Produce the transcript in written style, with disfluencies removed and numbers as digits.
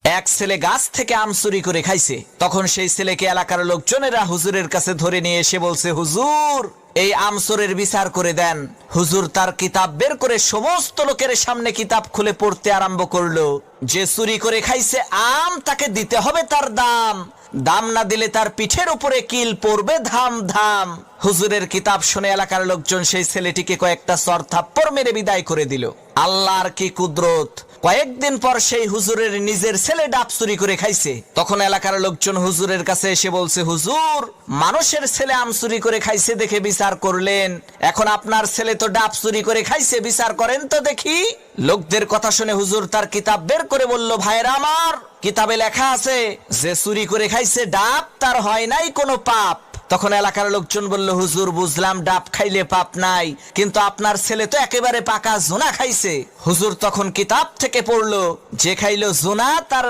এক ছেলে গাছ থেকে আম চুরি করে খাইছে। তখন সেই ছেলেকে এলাকার লোকজনেরা হুজুরের কাছে ধরে নিয়ে এসে বলছে, হুজুর এই আম চোরের বিচার করে দেন। হুজুর তার কিতাব বের করে সমস্ত লোকের সামনে কিতাব খুলে পড়তে আরম্ভ করলো। যে চুরি করে খাইছে আম তাকে দিতে হবে তার দাম, দাম না দিলে তার পিঠের উপরে কিল পড়বে ধাম ধাম। হুজুরের কিতাব শুনে এলাকার লোকজন সেই ছেলেটিকে কয়েকটা চর থাপ্পড় মেরে বিদায় করে দিল। আল্লাহর কি কুদরত! কয়েকদিন পর সেই হুজুরের নিজের ছেলে ডাব চুরি করে খাইছে। তখন এলাকার লোকজন হুজুরের কাছে এসে বলছে, হুজুর মানুষের ছেলে আম চুরি করে খাইছে দেখে বিচার করলেন, এখন আপনার ছেলে তো ডাব চুরি করে খাইছে, বিচার করেন তো দেখি। লোকদের কথা শুনে হুজুর তার কিতাব বের করে বলল, ভাইরা আমার, কিতাবে লেখা আছে যে চুরি করে খাইছে ডাব তার হয় নাই কোনো পাপ। তখন এলাকার লোকজন বলল, হুজুর বুঝলাম ডাব খাইলে পাপ নাই, কিন্তু আপনার ছেলে তো একেবারে পাকা জোনা খাইছে। হুজুর তখন কিতাব থেকে পড়লো, যে খাইলো জোনা তার